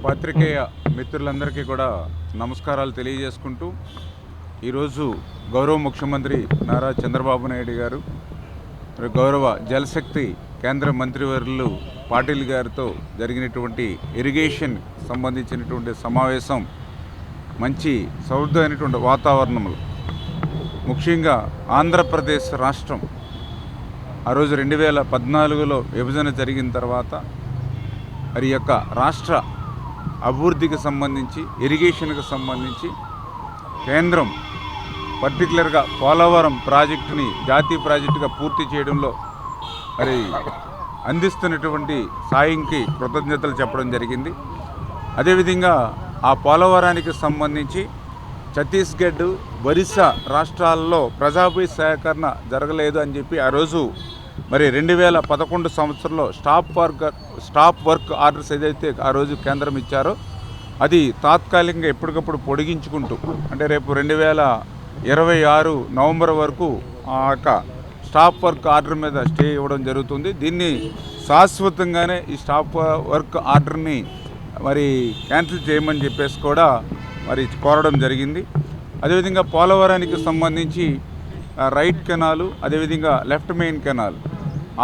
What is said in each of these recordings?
పాత్రికేయ మిత్రులందరికీ కూడా నమస్కారాలు తెలియజేసుకుంటూ ఈరోజు గౌరవ ముఖ్యమంత్రి నారా చంద్రబాబు నాయుడు గారు గౌరవ జలశక్తి కేంద్ర మంత్రివర్యులు పాటిల్ గారితో జరిగినటువంటి ఇరిగేషన్ సంబంధించినటువంటి సమావేశం మంచి సౌహృదమైనటువంటి వాతావరణంలో ముఖ్యంగా ఆంధ్రప్రదేశ్ రాష్ట్రం ఆ రోజు 2014లో విభజన జరిగిన తర్వాత మరి యొక్క రాష్ట్ర అభివృద్ధికి సంబంధించి ఇరిగేషన్కి సంబంధించి కేంద్రం పర్టికులర్గా పోలవరం ప్రాజెక్టుని జాతీయ ప్రాజెక్టుగా పూర్తి చేయడంలో మరి అందిస్తున్నటువంటి సాయంకి కృతజ్ఞతలు చెప్పడం జరిగింది. అదేవిధంగా ఆ పోలవరానికి సంబంధించి ఛత్తీస్గఢ్, ఒరిస్సా రాష్ట్రాల్లో ప్రజాభి సేకరణ జరగలేదు అని చెప్పి ఆ రోజు మరి 2011 సంవత్సరంలో స్టాప్ వర్క్ ఆర్డర్స్ ఏదైతే ఆ రోజు కేంద్రం ఇచ్చారో అది తాత్కాలికంగా ఎప్పటికప్పుడు పొడిగించుకుంటూ అంటే రేపు 2026 నవంబర్ వరకు ఆ యొక్క స్టాప్ వర్క్ ఆర్డర్ మీద స్టే ఇవ్వడం జరుగుతుంది. దీన్ని శాశ్వతంగానే ఈ స్టాప్ వర్క్ ఆర్డర్ని మరి క్యాన్సిల్ చేయమని చెప్పేసి కూడా మరి కోరడం జరిగింది. అదేవిధంగా పోలవరానికి సంబంధించి రైట్ కెనాలు, అదేవిధంగా లెఫ్ట్ మెయిన్ కెనాల్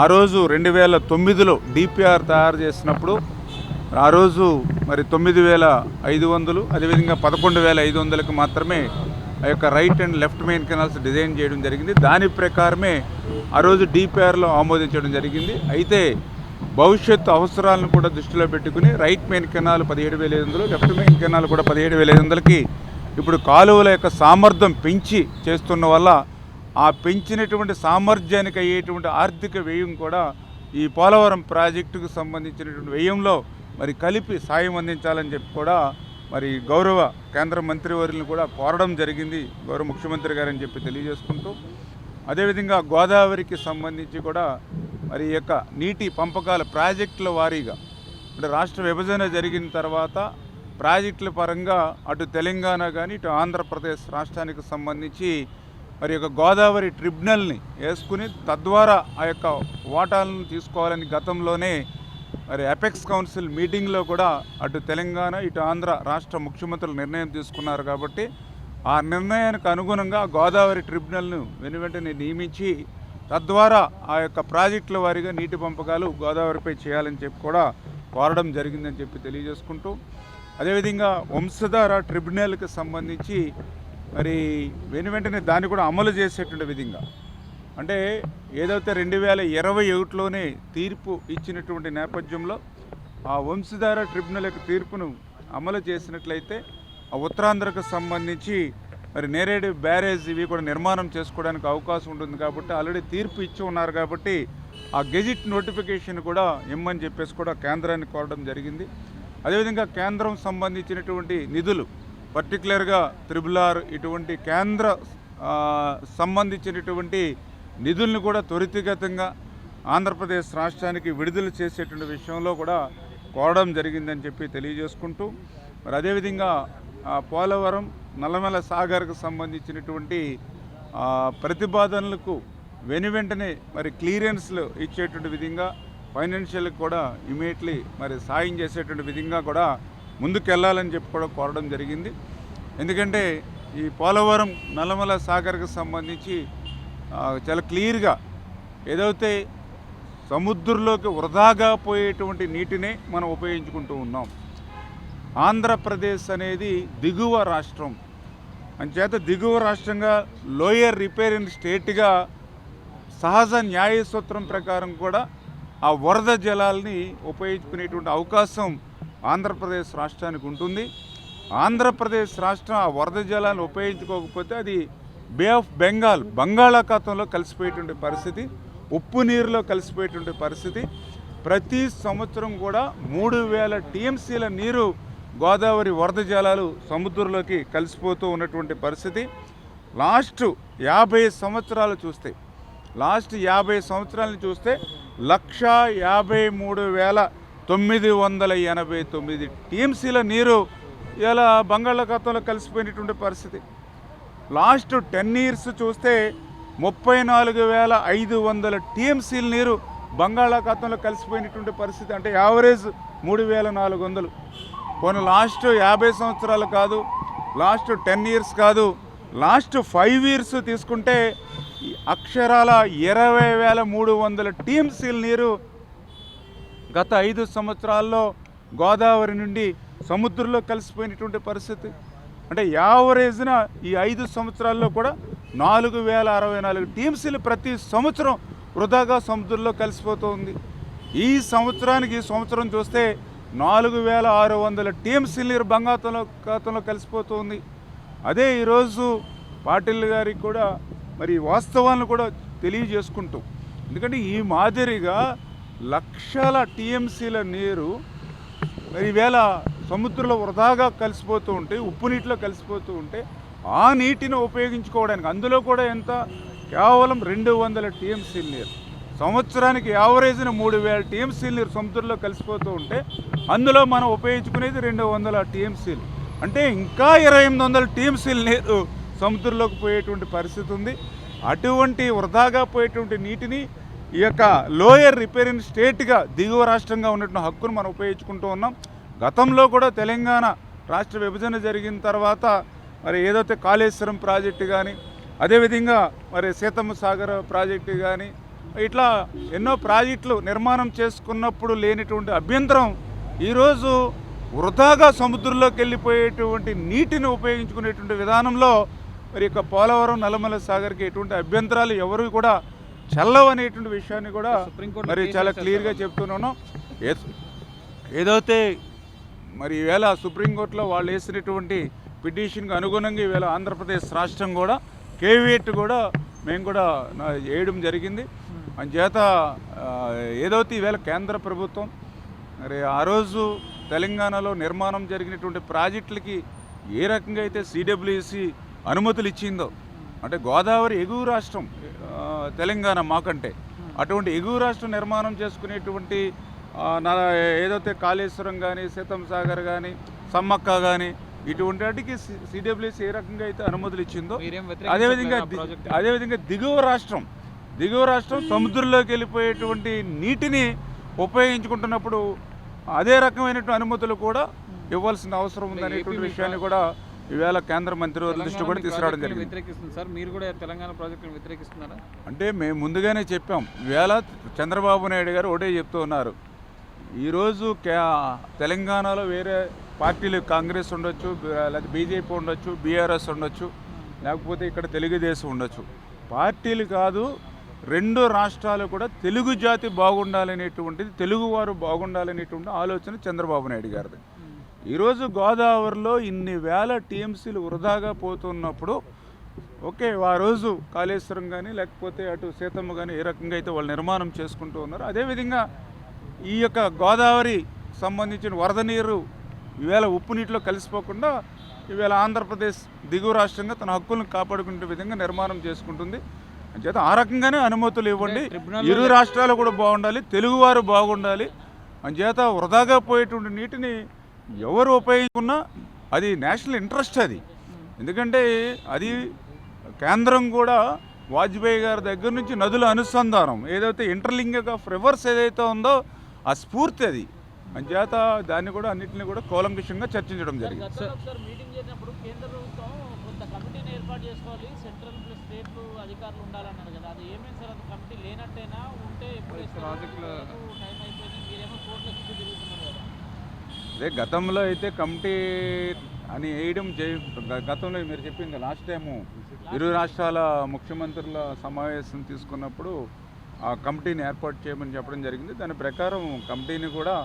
ఆ రోజు 2009లో డిపిఆర్ తయారు చేసినప్పుడు ఆ రోజు మరి 9,500 అదేవిధంగా 11,500కి మాత్రమే ఆ యొక్క right and left main canals design చేయడం జరిగింది. దాని ప్రకారమే ఆ రోజు డిపిఆర్లో ఆమోదించడం జరిగింది. అయితే భవిష్యత్తు అవసరాలను కూడా దృష్టిలో పెట్టుకుని right main canal 17,500, left main canal కూడా 17,500కి ఇప్పుడు కాలువల యొక్క సామర్థ్యం పెంచి చేస్తున్న వల్ల ఆ పెంచినటువంటి సామర్థ్యానికి అయ్యేటువంటి ఆర్థిక వ్యయం కూడా ఈ పోలవరం ప్రాజెక్టుకు సంబంధించినటువంటి వ్యయంలో మరి కలిపి సాయం అందించాలని చెప్పి కూడా మరి గౌరవ కేంద్ర మంత్రివర్యులను కూడా కోరడం జరిగింది గౌరవ ముఖ్యమంత్రి గారని చెప్పి తెలియజేసుకుంటూ, అదేవిధంగా గోదావరికి సంబంధించి కూడా మరి యొక్క నీటి పంపకాల ప్రాజెక్టుల వారీగా అంటే రాష్ట్ర విభజన జరిగిన తర్వాత ప్రాజెక్టుల పరంగా అటు తెలంగాణ కానీ ఇటు ఆంధ్రప్రదేశ్ రాష్ట్రానికి సంబంధించి మరి యొక్క గోదావరి ట్రిబ్యునల్ని వేసుకుని తద్వారా ఆ యొక్క వాటాలను తీసుకోవాలని గతంలోనే మరి అపెక్స్ కౌన్సిల్ మీటింగ్లో కూడా అటు తెలంగాణ ఇటు ఆంధ్ర రాష్ట్ర ముఖ్యమంత్రులు నిర్ణయం తీసుకున్నారు. కాబట్టి ఆ నిర్ణయానికి అనుగుణంగా గోదావరి ట్రిబ్యునల్ను వెనువెంటనే నియమించి తద్వారా ఆ యొక్క ప్రాజెక్టుల వారీగా నీటి పంపకాలు గోదావరిపై చేయాలని చెప్పి కూడా కోరడం జరిగిందని చెప్పి తెలియజేసుకుంటూ, అదేవిధంగా వంశధార ట్రిబ్యునల్కి సంబంధించి మరి వెనువెంటనే దాన్ని కూడా అమలు చేసేటువంటి విధంగా అంటే ఏదైతే 2021లోనే తీర్పు ఇచ్చినటువంటి నేపథ్యంలో ఆ వంశధార ట్రిబ్యునల్ యొక్క తీర్పును అమలు చేసినట్లయితే ఆ ఉత్తరాంధ్రకు సంబంధించి మరి నేరేడు బ్యారేజ్ ఇవి కూడా నిర్మాణం చేసుకోవడానికి అవకాశం ఉంటుంది. కాబట్టి ఆల్రెడీ తీర్పు ఇచ్చి ఉన్నారు కాబట్టి ఆ గెజిట్ నోటిఫికేషన్ కూడా ఇమ్మని చెప్పేసి కూడా కేంద్రాన్ని కోరడం జరిగింది. అదేవిధంగా కేంద్రం సంబంధించినటువంటి నిధులు పర్టికులర్గా RRR ఇటువంటి కేంద్ర సంబంధించినటువంటి నిధులను కూడా త్వరితగతంగా ఆంధ్రప్రదేశ్ రాష్ట్రానికి విడుదల చేసేటువంటి విషయంలో కూడా కోరడం జరిగిందని చెప్పి తెలియజేసుకుంటూ, మరి అదేవిధంగా పోలవరం నల్లమల సాగర్కు సంబంధించినటువంటి ప్రతిపాదనలకు వెనువెంటనే మరి క్లియరెన్స్లు ఇచ్చేటువంటి విధంగా ఫైనాన్షియల్కి కూడా ఇమీడియట్లీ మరి సాయం చేసేటువంటి విధంగా కూడా ముందుకెళ్లాలని చెప్పి కూడా కోరడం జరిగింది. ఎందుకంటే ఈ పోలవరం నల్లమల సాగర్కు సంబంధించి చాలా క్లియర్గా ఏదైతే సముద్రంలోకి వృధాగా పోయేటువంటి నీటినే మనం ఉపయోగించుకుంటూ ఉన్నాం. ఆంధ్రప్రదేశ్ అనేది దిగువ రాష్ట్రం అంచేత దిగువ రాష్ట్రంగా లోయర్ రిపేరింగ్ స్టేట్గా సహజ న్యాయ సూత్రం ప్రకారం కూడా ఆ వరద జలాల్ని ఉపయోగించుకునేటువంటి అవకాశం ఆంధ్రప్రదేశ్ రాష్ట్రానికి ఉంటుంది. ఆంధ్రప్రదేశ్ రాష్ట్రం ఆ వరద జలాన్ని ఉపయోగించుకోకపోతే అది బే ఆఫ్ బెంగాల్ బంగాళాఖాతంలో కలిసిపోయేటువంటి పరిస్థితి, ఉప్పు నీరులో కలిసిపోయేటువంటి పరిస్థితి. ప్రతి సంవత్సరం కూడా 3,000 టీఎంసీల నీరు గోదావరి వరద జలాలు సముద్రంలోకి కలిసిపోతూ ఉన్నటువంటి పరిస్థితి. లాస్ట్ 50 సంవత్సరాలు చూస్తే 1,53,989 టీఎంసీల నీరు ఇలా బంగాళాఖాతంలో కలిసిపోయినటువంటి పరిస్థితి. లాస్ట్ 10 ఇయర్స్ చూస్తే 34,500 టీఎంసీల నీరు బంగాళాఖాతంలో కలిసిపోయినటువంటి పరిస్థితి. అంటే యావరేజ్ 3,400. పోనీ లాస్ట్ 50 సంవత్సరాలు కాదు, లాస్ట్ 10 ఇయర్స్ కాదు, లాస్ట్ 5 ఇయర్స్ తీసుకుంటే ఈ అక్షరాల 20,300 టీఎంసీల నీరు గత 5 సంవత్సరాల్లో గోదావరి నుండి సముద్రంలో కలిసిపోయినటువంటి పరిస్థితి. అంటే యావరేజ్న ఈ 5 సంవత్సరాల్లో కూడా 4,064 టీఎంసీలు ప్రతి సంవత్సరం వృధాగా సముద్రంలో కలిసిపోతుంది. ఈ సంవత్సరం చూస్తే 4,600 టీఎంసీల నీరు బంగాళాఖాతంలో కలిసిపోతుంది. అదే ఈరోజు పాటిల్ గారికి కూడా మరి వాస్తవాలను కూడా తెలియజేసుకుంటూ, ఎందుకంటే ఈ మాదిరిగా లక్షల టీఎంసీల నీరు మరి ఈవేళ సముద్రంలో వృధాగా కలిసిపోతూ ఉంటే, ఉప్పు నీటిలో కలిసిపోతూ ఉంటే ఆ నీటిని ఉపయోగించుకోవడానికి అందులో కూడా ఎంత కేవలం 200 టీఎంసీల నీరు, సంవత్సరానికి యావరేజ్న 3,000 టీఎంసీల నీరు సముద్రంలో కలిసిపోతూ ఉంటే అందులో మనం ఉపయోగించుకునేది 200 టీఎంసీలు. అంటే ఇంకా 2,800 టీఎంసీల నీరు సముద్రంలోకి పోయేటువంటి పరిస్థితి ఉంది. అటువంటి వృధాగా పోయేటువంటి నీటిని ఈ యొక్క లోయర్ రిపేరింగ్ స్టేట్గా దిగువ రాష్ట్రంగా ఉన్నటువంటి హక్కును మనం ఉపయోగించుకుంటూ ఉన్నాం. గతంలో కూడా తెలంగాణ రాష్ట్ర విభజన జరిగిన తర్వాత మరి ఏదైతే కాళేశ్వరం ప్రాజెక్టు కానీ, అదేవిధంగా మరి సీతమ్మ సాగర్ ప్రాజెక్టు కానీ, ఇట్లా ఎన్నో ప్రాజెక్టులు నిర్మాణం చేసుకున్నప్పుడు లేనిటువంటి అభ్యంతరం ఈరోజు వృధాగా సముద్రంలోకి వెళ్ళిపోయేటువంటి నీటిని ఉపయోగించుకునేటువంటి విధానంలో మరి యొక్క పోలవరం నల్లమల సాగర్కి ఎటువంటి అభ్యంతరాలు ఎవరు కూడా చల్లవనేటువంటి విషయాన్ని కూడా మరి చాలా క్లియర్గా చెప్తున్నాను. ఏదైతే మరి ఈవేళ సుప్రీంకోర్టులో వాళ్ళు వేసినటువంటి పిటిషన్కి అనుగుణంగా ఈవేళ ఆంధ్రప్రదేశ్ రాష్ట్రం కూడా కేవీఎట్ కూడా మేము కూడా వేయడం జరిగింది. అందుచేత ఏదైతే ఈవేళ కేంద్ర ప్రభుత్వం మరి ఆ రోజు తెలంగాణలో నిర్మాణం జరిగినటువంటి ప్రాజెక్టులకి ఏ రకంగా అయితే సిడబ్ల్యూసి అనుమతులు ఇచ్చిందో, అంటే గోదావరి ఎగువ రాష్ట్రం తెలంగాణ మాకంటే, అటువంటి ఎగువ రాష్ట్రం నిర్మాణం చేసుకునేటువంటి ఏదైతే కాళేశ్వరం కానీ, సీతమ్మ సాగర్ కానీ, సమ్మక్క కానీ, ఇటువంటి వాటికి సిడబ్ల్యూసి ఏ రకంగా అయితే అనుమతులు ఇచ్చిందో అదేవిధంగా దిగువ రాష్ట్రం సముద్రంలోకి వెళ్ళిపోయేటువంటి నీటిని ఉపయోగించుకుంటున్నప్పుడు అదే రకమైనటువంటి అనుమతులు కూడా ఇవ్వాల్సిన అవసరం ఉందనేటువంటి విషయాన్ని కూడా ఈవేళ కేంద్ర మంత్రివర్గ దృష్టి కూడా తీసుకురావడం జరిగింది. సార్ మీరు కూడా తెలంగాణ ప్రాజెక్టును వ్యతిరేకిస్తున్నారా? అంటే మేము ముందుగానే చెప్పాం. ఈవేళ చంద్రబాబు నాయుడు గారు ఒకటే చెప్తూ ఉన్నారు, ఈరోజు తెలంగాణలో వేరే పార్టీలు కాంగ్రెస్ ఉండొచ్చు, లేకపోతే బీజేపీ ఉండొచ్చు, బీఆర్ఎస్ ఉండొచ్చు, లేకపోతే ఇక్కడ తెలుగుదేశం ఉండొచ్చు, పార్టీలు కాదు, 2 రాష్ట్రాలు కూడా తెలుగు జాతి బాగుండాలనేటువంటిది, తెలుగువారు బాగుండాలనేటువంటి ఆలోచన చంద్రబాబు నాయుడు గారిది. ఈరోజు గోదావరిలో ఇన్ని వేల టీఎంసీలు వృధాగా పోతున్నప్పుడు ఓకే, ఆ రోజు కాళేశ్వరం కానీ లేకపోతే అటు సీతమ్మ కానీ ఏ రకంగా అయితే వాళ్ళు నిర్మాణం చేసుకుంటూ ఉన్నారు, అదేవిధంగా ఈ యొక్క గోదావరి సంబంధించిన వరద నీరు ఈవేళ ఉప్పు నీటిలో కలిసిపోకుండా ఈవేళ ఆంధ్రప్రదేశ్ దిగువ రాష్ట్రంగా తన హక్కులను కాపాడుకునే విధంగా నిర్మాణం చేసుకుంటుంది. అంచేత ఆ రకంగానే అనుమతులు ఇవ్వండి. ఇరు రాష్ట్రాలు కూడా బాగుండాలి, తెలుగువారు బాగుండాలి. అంచేత వృధాగా పోయేటువంటి నీటిని ఎవరు ఉపయోగించుకున్నా అది నేషనల్ ఇంట్రెస్ట్. అది ఎందుకంటే అది కేంద్రం కూడా వాజ్పేయి గారి దగ్గర నుంచి నదుల అనుసంధానం ఏదైతే ఇంటర్లింక్ ఆఫ్ రివర్స్ ఏదైతే ఉందో ఆ స్ఫూర్తి అది. అంచేత దాన్ని కూడా అన్నింటినీ కూడా కూలంకషంగా చర్చించడం జరిగింది. అదే గతంలో అయితే కమిటీ అని వేయడం గతంలో మీరు చెప్పింది లాస్ట్ టైము ఇరు రాష్ట్రాల ముఖ్యమంత్రుల సమావేశం తీసుకున్నప్పుడు ఆ కమిటీని ఏర్పాటు చేయమని చెప్పడం జరిగింది. దాని ప్రకారం కమిటీని కూడా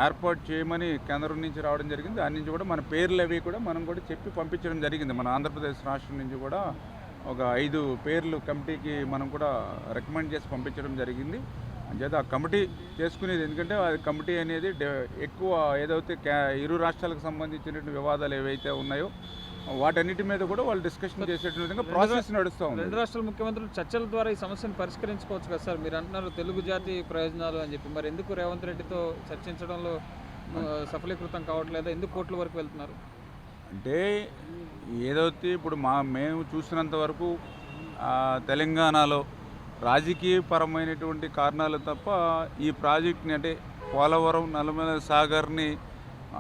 ఏర్పాటు చేయమని కేంద్రం నుంచి రావడం జరిగింది. దాని నుంచి కూడా మన పేర్లు అవి కూడా మనం కూడా చెప్పి పంపించడం జరిగింది. మన ఆంధ్రప్రదేశ్ రాష్ట్రం నుంచి కూడా ఒక 5 పేర్లు కమిటీకి మనం కూడా రికమెండ్ చేసి పంపించడం జరిగింది. అంచేత ఆ కమిటీ చేసుకునేది, ఎందుకంటే అది కమిటీ అనేది ఎక్కువ ఏదైతే ఇరు రాష్ట్రాలకు సంబంధించిన వివాదాలు ఏవైతే ఉన్నాయో వాటన్నిటి మీద కూడా వాళ్ళు డిస్కషన్ చేసేటువంటి విధంగా ప్రాసెస్ నడుస్తూ ఉంది. 2 రాష్ట్రాల ముఖ్యమంత్రులు చర్చల ద్వారా ఈ సమస్యను పరిష్కరించుకోవచ్చు కదా సార్? మీరు అంటున్నారు తెలుగు జాతి ప్రయోజనాలు అని చెప్పి, మరి ఎందుకు రేవంత్ రెడ్డితో చర్చించడంలో సఫలీకృతం కావట్లేదా? ఎందుకు కోర్టుల వరకు వెళ్తున్నారు? అంటే ఏదైతే ఇప్పుడు మేము చూసినంత వరకు తెలంగాణలో రాజకీయపరమైనటువంటి కారణాలు తప్ప ఈ ప్రాజెక్ట్ని అంటే పోలవరం నల్లమల సాగర్ని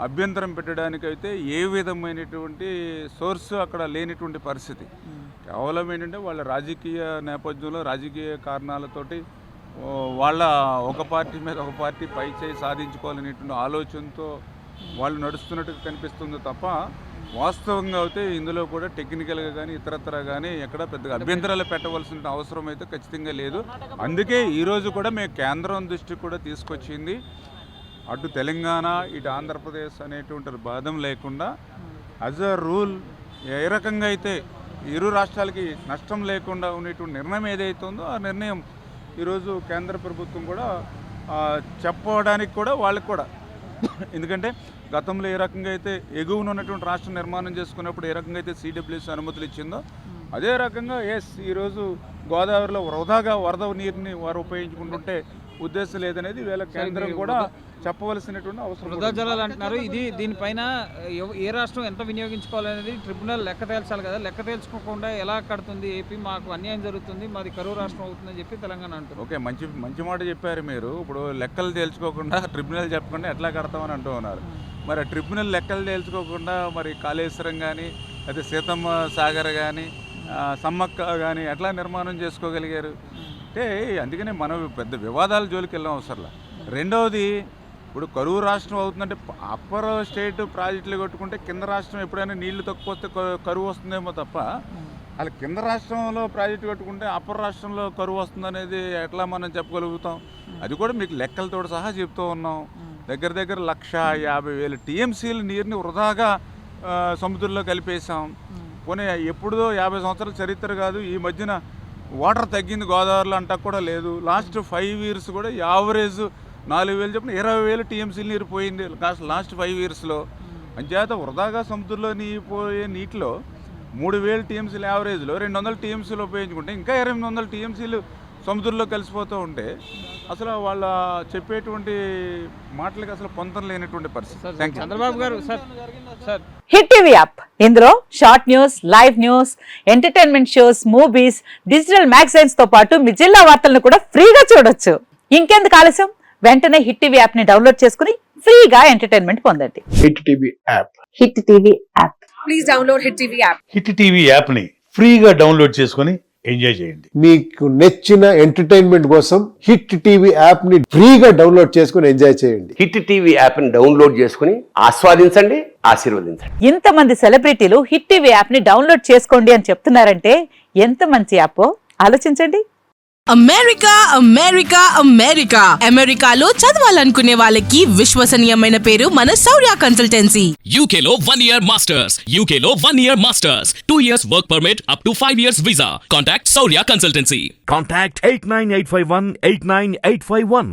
అభ్యంతరం పెట్టడానికైతే ఏ విధమైనటువంటి సోర్సు అక్కడ లేనిటువంటి పరిస్థితి. కేవలం ఏంటంటే వాళ్ళ రాజకీయ నేపథ్యంలో రాజకీయ కారణాలతోటి వాళ్ళ ఒక పార్టీ మీద ఒక పార్టీ పై చేయి సాధించుకోవాలనేటువంటి ఆలోచనతో వాళ్ళు నడుస్తున్నట్టుగా కనిపిస్తుంది తప్ప వాస్తవంగా అయితే ఇందులో కూడా టెక్నికల్గా కానీ ఇతరత్ర కానీ ఎక్కడ పెద్దగా అభ్యంతరాలు పెట్టవలసిన అవసరం అయితే ఖచ్చితంగా లేదు. అందుకే ఈరోజు కూడా మేము కేంద్రం దృష్టికి కూడా తీసుకొచ్చింది, అటు తెలంగాణ ఇటు ఆంధ్రప్రదేశ్ అనేటువంటి భేదం లేకుండా యాజ్ అ రూల్ ఏ రకంగా అయితే ఇరు రాష్ట్రాలకి నష్టం లేకుండా ఉండేటువంటి నిర్ణయం ఏదైతే ఉందో ఆ నిర్ణయం ఈరోజు కేంద్ర ప్రభుత్వం కూడా చెప్పడానికి కూడా వాళ్ళకి కూడా, ఎందుకంటే గతంలో ఏ రకంగా అయితే ఎగువన ఉన్నటువంటి రాష్ట్రం నిర్మాణం చేసుకున్నప్పుడు ఏ రకంగా అయితే సిడబ్ల్యూసీ అనుమతులు ఇచ్చిందో అదే రకంగా ఈరోజు గోదావరిలో వృధాగా వరద నీరుని వారు ఉపయోగించుకుంటుంటే ఉద్దేశం లేదనేది వీళ్ళ కేంద్రం కూడా చెప్పవలసినటువంటి అవసరం. వృధా జలాలు అంటున్నారు, ఇది దీనిపైన ఏ రాష్ట్రం ఎంత వినియోగించుకోవాలనేది ట్రిబ్యునల్ లెక్క తేల్చాలి కదా. లెక్క తేల్చుకోకుండా ఎలా కడుతుంది ఏపీ, మాకు అన్యాయం జరుగుతుంది, మాది కరువు రాష్ట్రం అవుతుందని చెప్పి తెలంగాణ అంటారు. ఓకే, మంచి మాట చెప్పారు మీరు. ఇప్పుడు లెక్కలు తేల్చుకోకుండా ట్రిబ్యునల్ చెప్పకుండా ఎట్లా కడతామని అంటూ ఉన్నారు. మరి ట్రిబ్యునల్ లెక్కలు తేల్చుకోకుండా మరి కాళేశ్వరం కానీ అయితే సీతమ్మ సాగర్ కానీ సమ్మక్క కానీ ఎట్లా నిర్మాణం చేసుకోగలిగారు అంటే అందుకనే మనం పెద్ద వివాదాల జోలికి వెళ్ళాం అవసరంలా. రెండవది, ఇప్పుడు కరువు రాష్ట్రం అవుతుందంటే అప్పర్ స్టేట్ ప్రాజెక్టులు కొట్టుకుంటే కింద రాష్ట్రం ఎప్పుడైనా నీళ్లు తక్కువ వస్తే కరువు వస్తుందేమో తప్ప అలా కింద రాష్ట్రంలో ప్రాజెక్టు కట్టుకుంటే అప్పర్ రాష్ట్రంలో కరువు వస్తుందనేది ఎట్లా మనం చెప్పగలుగుతాం? అది కూడా మీకు లెక్కలతో సహా చెప్తూ ఉన్నాం. దగ్గర 1,50,000 టీఎంసీల నీరుని వృధాగా సముద్రంలో కలిపేసాం. పోనీ ఎప్పుడుదో 50 సంవత్సరాల చరిత్ర కాదు, ఈ మధ్యన వాటర్ తగ్గింది గోదావరిలో అంటా కూడా లేదు. లాస్ట్ 5 years కూడా యావరేజ్ 4,000 చెప్పిన 20,000 టీఎంసీలు నీరు పోయింది లాస్ట్ 5 yearsలో. అంచేత వృధాగా సముద్రంలో పోయే నీటిలో 3,000 టీఎంసీలు యావరేజ్లో 200 టీఎంసీలు ఉపయోగించుకుంటే ఇంకా 800 టీఎంసీలు సముద్రంలో కలిసిపోతూ ఉంటే అసలు వాళ్ళ చెప్పేటువంటి మాటలకి అసలు పొంతం లేనటువంటి పరిస్థితి. చంద్రబాబు గారు సార్ హిట్ టీవీ యాప్, ఇందులో short news, live news, entertainment shows, movies, digital magazines తో పాటు మీ జిల్లా వార్తలను కూడా ఫ్రీగా చూడొచ్చు. ఇంకెందుకు ఆలస్యం, వెంటనే హిట్ టీవీ యాప్ ని డౌన్లోడ్ చేసుకుని ఫ్రీగా ఎంటర్టైన్మెంట్ పొందండి. Hit TV app. Hit TV app. Please download hit TV app. Hit TV app ని ఫ్రీగా డౌన్లోడ్ చేసుకుని ఎంజాయ్ చేయండి. మీకు నచ్చిన ఎంటర్టైన్మెంట్ కోసం హిట్ టీవీ యాప్ ని ఫ్రీగా డౌన్లోడ్ చేసుకుని ఎంజాయ్ చేయండి. హిట్ టీవీ యాప్ ని డౌన్లోడ్ చేసుకుని ఆస్వాదించండి, ఆశీర్వదించండి. ఇంతమంది సెలబ్రిటీలు హిట్ టీవీ యాప్ ని డౌన్లోడ్ చేసుకోండి అని చెప్తున్నారంటే ఎంత మంచి యాప్ ఆలోచించండి. అమెరికా అమెరికా అమెరికా అమెరికాలో చదవాలనుకునే వాళ్ళకి విశ్వసనీయమైన పేరు మన శౌర్య కన్సల్టెన్సీ. UK లో 1 year masters. UK లో 1 year masters. 2 years work permit up to 5 years visa. Contact Saurya Consultancy. Contact 89851 89851.